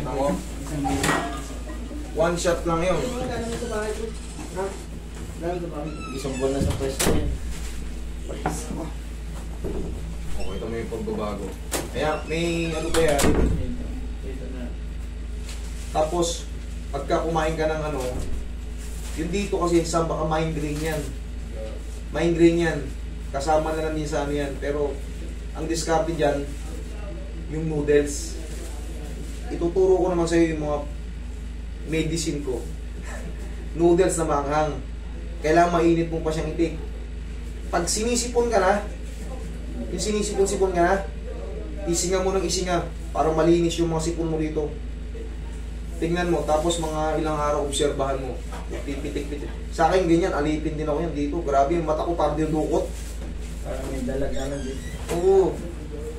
Ako. One shot lang yun. Isang buwan na sa pwesto yan. Okay, ito may pagbabago. Kaya may ano ba yan? Ito na. Tapos, pagka kumain ka ng ano, yung dito kasi sa baka migraine yan. Migraine yan. Kasama na lang din sa ano yan. Pero, ang diskarte dyan, yung noodles. Ituturo ko naman sa iyo yung mga medicine ko. Noodles na manghang. Kailangan mainit mo pa siyang itik. Pag sinisipon ka na, yung sinisipon-sipon ka na, isinga mo ng isinga para malinis yung mga sipon mo dito. Tingnan mo, tapos mga ilang araw obserbahan mo. Pipitik-pitik. Sa akin ganyan, alipin din ako yan dito. Grabe yung mata ko parang dinudukot. Parang may dalag-dalag din. Oo.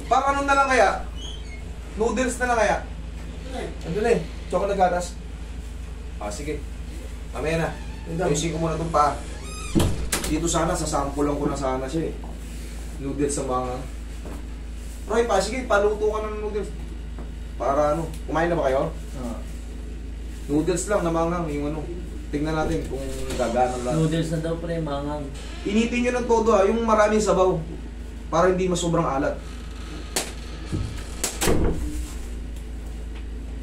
Pang ano na lang kaya? Noodles na lang kaya? Andun chocolate gatas. Ah, sige. Mamaya na. Ayusin ko muna itong paa. Dito sana, sasample lang ko na sana siya eh. Noodles sa mga... Roy, pa, sige, paluto ka ng noodles. Para ano, kumain na ba kayo? Noodles lang na manghang, yung ano. Tingnan natin kung gagana lang. Noodles na daw pre, manghang. Initin nyo ng todo ha, yung maraming sabaw. Para hindi masobrang alat.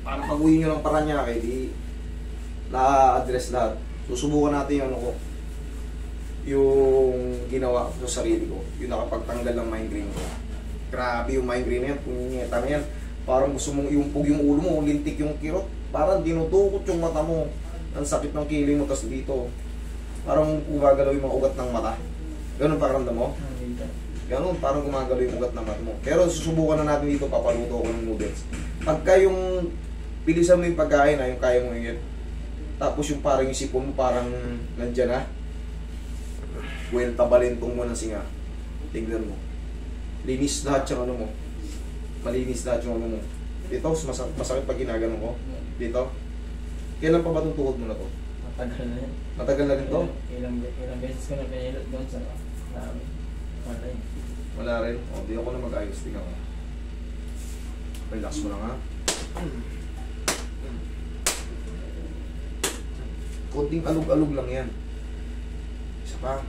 Para pag-uwi nyo ng Paranaque, di na-address lahat. Susubukan natin yung ano ko. Yung ginawa ko sa sarili ko. Yung nakapagtanggal ng migraine ko. Grabe yung migraine na yan. Punyeta na yan. Parang gusto mong iumpog yung ulo mo, lintik yung kirot. Parang dinudukot yung mata mo. Ang sakit ng kiling mo, tas dito. Parang gumagalaw yung mga ugat ng mata. Ganun pakiramdam mo? Ganun, parang gumagalaw yung ugat ng mata mo. Pero susubukan na natin dito, papaluto ko ng noodles. Pagka yung bilisan mo yung pagkain na yung kaya mo yun. Tapos yung parang yung sipon mo parang nandyan na. Well, tabalintong mo ng singa. Tingnan mo. Linis lahat yung ano mo. Malinis lahat yung ano mo. Dito, masakit pag ginaganon ko. Dito. Kailan pa ba itong tuhod mo na to? Matagal na yan. Matagal na rin to? Ilang beses ko na pinilot doon sa namin. Wala rin. Wala rin. O, di ako na mag-ayos. Tingnan ko. Relax mo lang ha. Kunting alug-alug lang yan. Isa pa.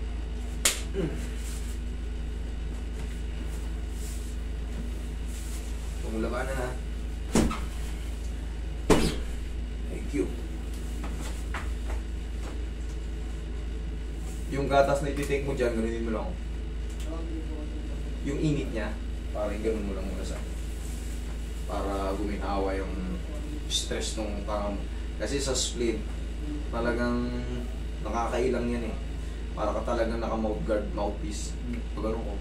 Pumulabanan ha. Thank you. Yung gatas na iti-take mo dyan, ganunin mo lang. Yung init niya, parang ganun mo lang muna sa para guminawa yung stress nung tao. Kasi sa split, talagang nakakailang yan eh. Para ka talagang naka-mouth guard, mouthpiece. Pag ano ko.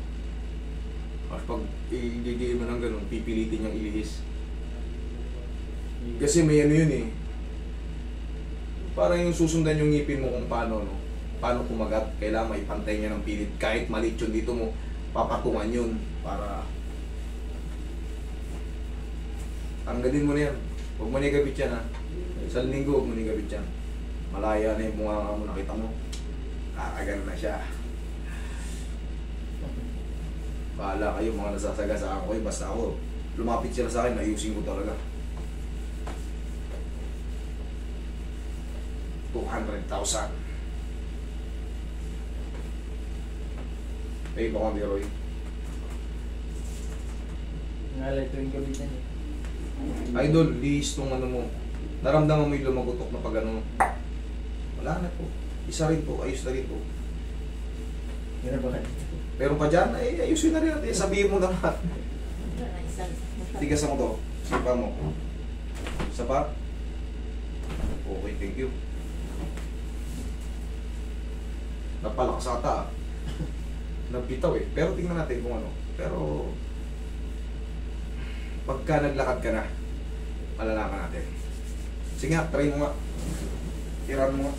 At pag i-didiin mo ng ganun, pipilitin niyang ilihis. Kasi may ano yun eh. Parang yung susundan yung ngipin mo kung paano, no? Paano kumagat. Kailangan may pantay niya ng pilit. Kahit malit yun dito mo, papatungan yun. Para tanggalin mo na yan. Huwag mo nigabit yan ha. Isang linggo, huwag mo nigabit yan. Malaya na yung bunga mo, nakita mo. Kakagan na siya. Bahala kayo, mga nasasagasaan ko. Basta ako, lumapit sila sa akin, ayusin ko talaga. 200,000. May iba kong Roy. Ngalay tuwing gabi yan eh. Idol, lihis tong ano mo. Naramdaman mo yung lumagutok na pag ano. Wala na po. Isa rin po, ayos na rin po. Meron ba kayo? Pero pa dyan, ay ayusin na rin natin. Sabihin mo na lahat. Tigasan mo to. Sipa mo. Isa pa? Okay, thank you. Napalakas ata. Nagbitaw eh. Pero tingnan natin kung ano. Pero pagka naglakad ka na, malalaman natin. Sige nga, try mo nga. Tiran mo nga.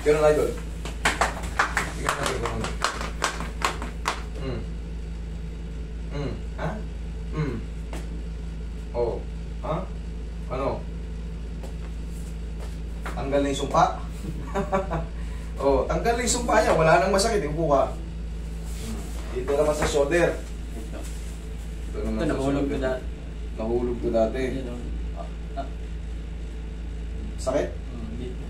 Ganun na idol. Tingnan natin kung ano. Ha? Oh. Ha? Ano? Tanggal na yung sumpa? Oh, tanggal na yung sumpa niya. Wala nang masakit. Upo ka. Dito naman sa shoulder. Ito naman Ito, sa nahulog ko shoulder. dahil. Nahulog ko dati. Yun, oh. Sakit? Dito.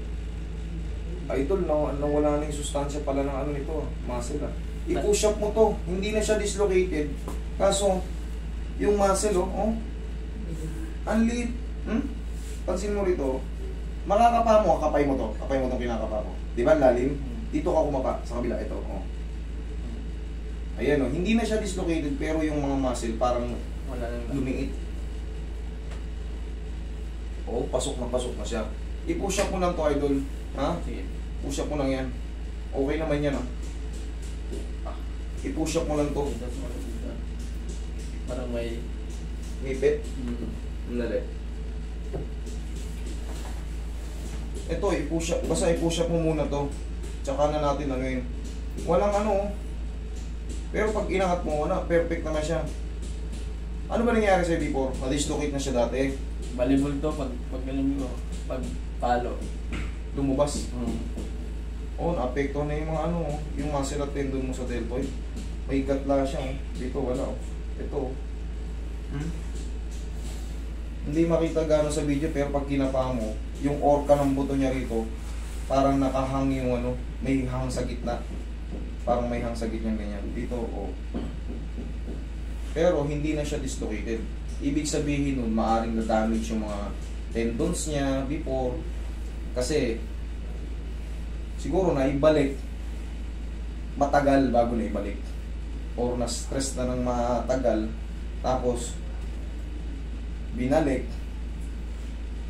Idol, nawala na yung sustansya pala ng ano nito, muscle ah. I-push up mo to, hindi na siya dislocated. Kaso, yung muscle oh, ang liit. Pansin mo rito, makakapa mo, kapay mo to itong kinakapa mo. Di ba, lalim? Dito ka kumapa, sa kabila, ito, oh. Ayan oh, hindi na siya dislocated, pero yung mga muscle parang Wala nang lumiit. Oh, pasok na siya. I-push up mo lang to, idol. Ha? Sige. Push up mo lang yan. Okay naman yan ah. I-push up mo lang to. Dito sa mga dito. Parang may... Ngipit. Dali. Ito, i-push up. Basta i-push up mo muna to. Tsaka na natin ano yun. Walang ano oh. Pero pag inangat mo, wala. Perfect naman siya. Ano ba nangyari sa'yo before? Na-dislocate na siya dati. Volleyball to pag ganun mo. Pag palo. Lumabas. Oh, naapekto na yung mga ano oh. Yung muscle at tendon mo sa deltoid. May gatla siya oh. Dito wala oh. Ito oh. Hindi makita gano'n sa video pero pag kinapa mo, yung orca ng buto niya rito, parang nakahang yung ano, may hang sa gitna. Parang may hang sa gitna ganyan. Dito oh. Pero hindi na siya dislocated. Ibig sabihin nun, maaaring na-damage yung mga tendons niya before. Kasi, siguro na ibalik, matagal bago na ibalik. Or na-stress na ng matagal, tapos, binalik,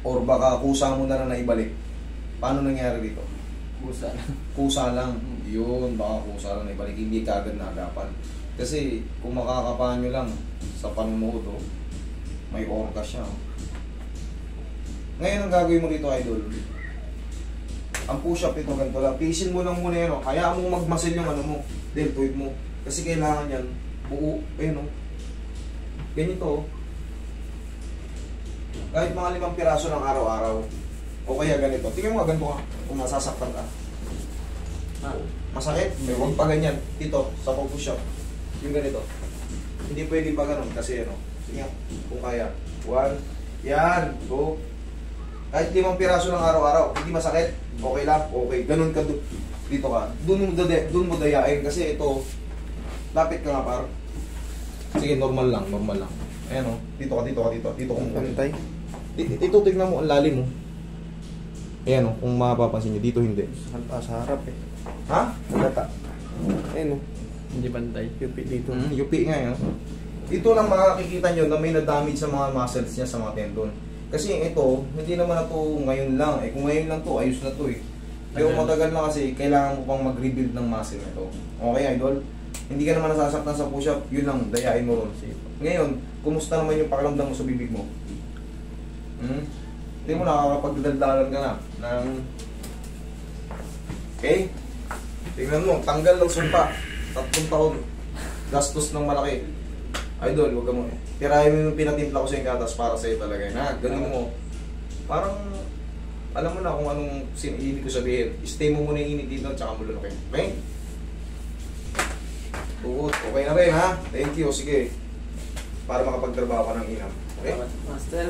or baka kusa mo na ibalik. Paano nangyari dito? Kusa na. Kusa lang. Yun, baka kusa lang na ibalik. Hindi kagad na agapan. Kasi kung makakapa nyo lang sa panunood, oh, may orca siya. Oh. Ngayon ang gagawin mo dito, idol. Ang push-up ito, ganito lang. Tiisin mo lang muna yan. Oh. Hayaan mo magmasil yung ano mo, deltoid mo. Kasi kailangan yan, buo. Ayun, oh. Ganito, oh. Kahit mga 5 piraso ng araw-araw. O kaya ganito. Tingnan mo nga ganito ka. Kung masasaktan ka. Masakit? Huwag pa ganyan. Dito, sa push-up. Yung ganito. Hindi pwede pa ganun kasi ano. Sige nga, kung kaya. 1. Yan. Go. Kahit 5 piraso ng araw-araw. Hindi masakit. Okay lang. Okay. Ganun ka dito ka. Doon mo dayain kasi ito. Lapit ka nga par. Sige, normal lang. Normal lang. Ayan o. Dito ka. Dito kung pantay. Ito tignan mo. Ang lalim mo. Ayan o. Kung mapapansin nyo. Dito hindi. Sa harap eh. Ha? Nagata. Ayun o. Hindi bantay. Yupi dito. Yupi nga yun. Ito lang makakikita nyo na may na-damage sa mga muscles niya sa mga tendon. Kasi ito, hindi naman na ito ngayon lang. Eh kung ngayon lang to ayos na to eh. Pero matagal na kasi, kailangan mo pang mag-rebuild ng muscle na ito. Okay, idol? Hindi ka naman nasasaktan sa push-up, yun lang, dayain mo ron. Ngayon, kumusta naman yung pakiramdam mo sa bibig mo? Hindi mo nakakapagdaldalan ka na ng... Okay? Tingnan mo, tanggal ng sumpa. 3 taon. Gastos ng malaki. Idol, huwag ka mo. Tirahin mo yung pinatimpla ko sa yung gatas para sa'yo talaga. Na, ganun mo. Parang, alam mo na kung anong ibig ko sabihin. Stay mo muna yung init dito, tsaka mo lunukin. Okay? Tugot. Okay na rin, ha? Thank you. Sige. Para makapagtrabaho ka ng inam. Okay? Master.